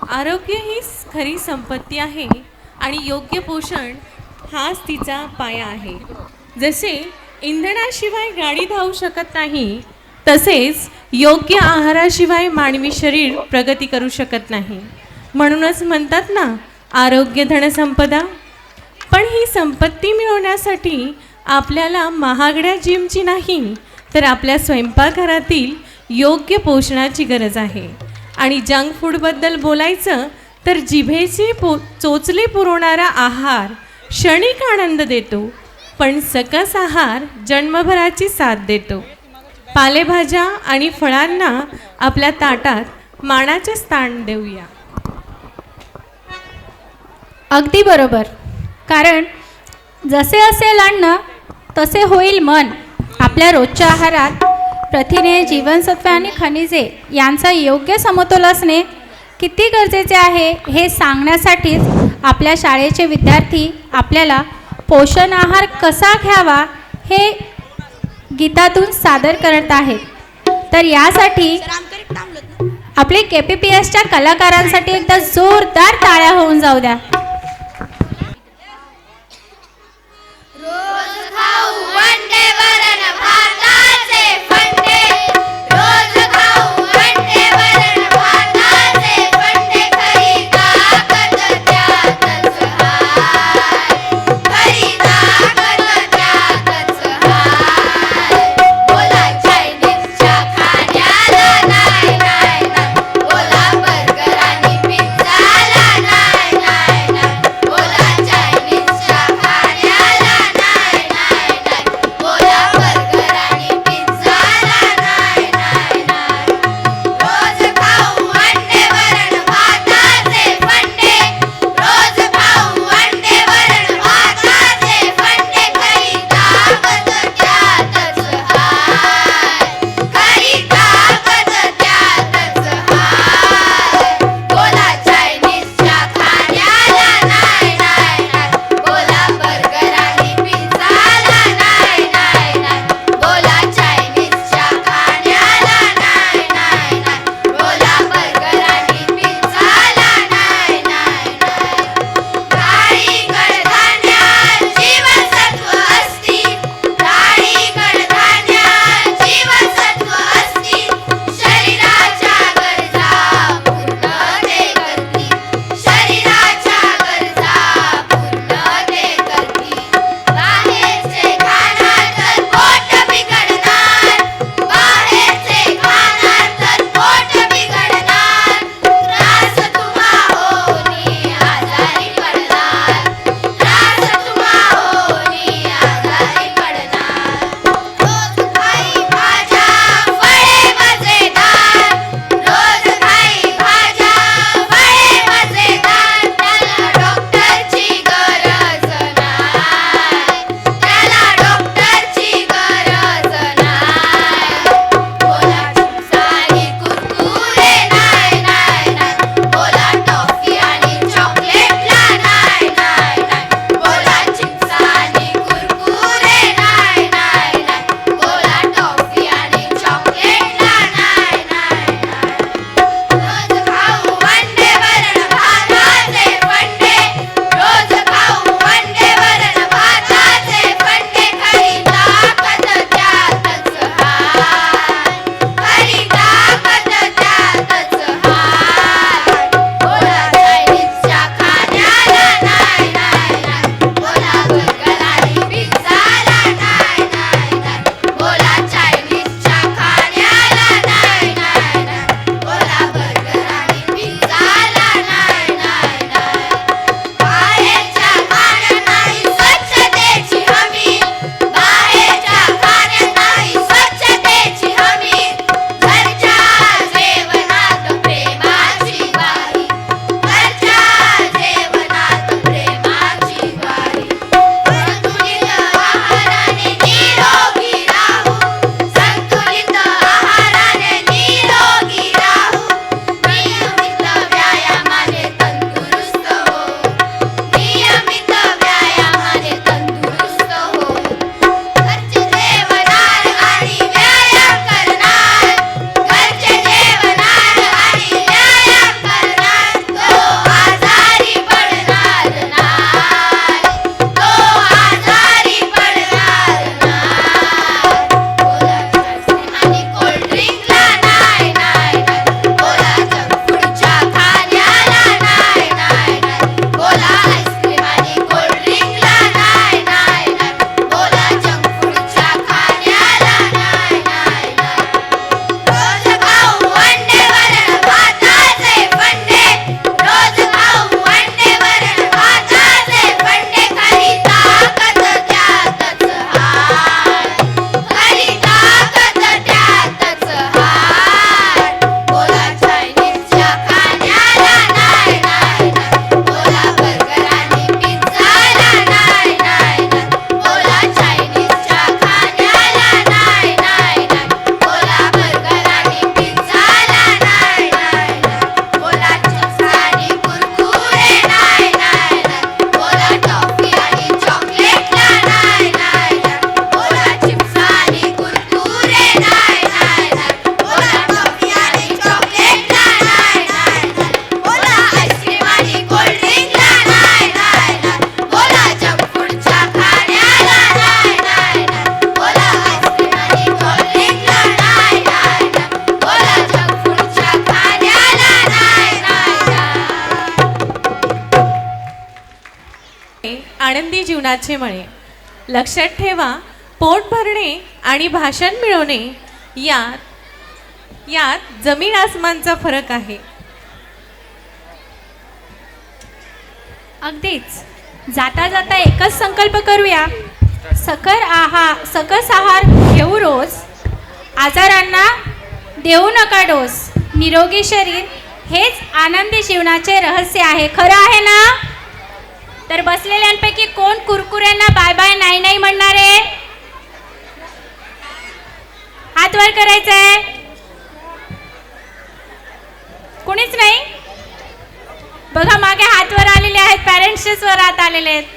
आरोग्य ही खरी संपत्ती आहे आणि योग्य पोषण हाच तिचा पाया आहे. जसे इंधनाशिवाय गाडी धावू शकत नाही, तसेच योग्य आहाराशिवाय मानवी शरीर प्रगती करू शकत नाही. म्हणूनच म्हणतात ना, आरोग्य धनसंपदा. पण ही संपत्ती मिळवण्यासाठी आपल्याला महागड्या जिमची नाही, तर आपल्या स्वयंपाकघरातील योग्य पोषणाची गरज आहे. आणि जंक फूडबद्दल बोलायचं तर जिभेची चोचले पुरवणारा आहार क्षणिक आनंद देतो, पण सकस आहार जन्मभराची साथ देतो. पालेभाज्या आणि फळांना आपल्या ताटात मानाचे स्थान देऊया. अगदी बरोबर. कारण जसे असेल अन्न तसे होईल मन. आपल्या रोजच्या आहारात प्रथिने, जीवनसत्वे आणि खनिजे यांचा योग्य समतोल असणे किती गरजेचे आहे हे सांगण्यासाठीच आपल्या शाळेचे विद्यार्थी आपल्याला पोषण आहार कसा घ्यावा हे गीतातून सादर करत आहेत. तर यासाठी आपले KPPSच्या कलाकारांसाठी एकदा जोरदार टाळ्या होऊन जाऊ द्या. आनंदी जीवनाचे मळे. लक्षात ठेवा, पोट भरणे आणि भाषण मिळवणे यात जमीन आसमानचा फरक आहे. अगदीच. जाता जाता एकच संकल्प करूया, सकस आहार घेऊ रोज, आजारांना देऊ नका डोस. निरोगी शरीर हेच आनंदी जीवनाचे रहस्य आहे. खरं आहे ना? तर बसलेल्यांपैकी कोण कुरकुऱ्यांना बाय बाय नाही नाही म्हणणार आहे? हात वर करायचंय. कोणीच नाही? बघा, मागे हात वर आलेले आहेत, पॅरेंट्सचेच वर हात आलेले आहेत.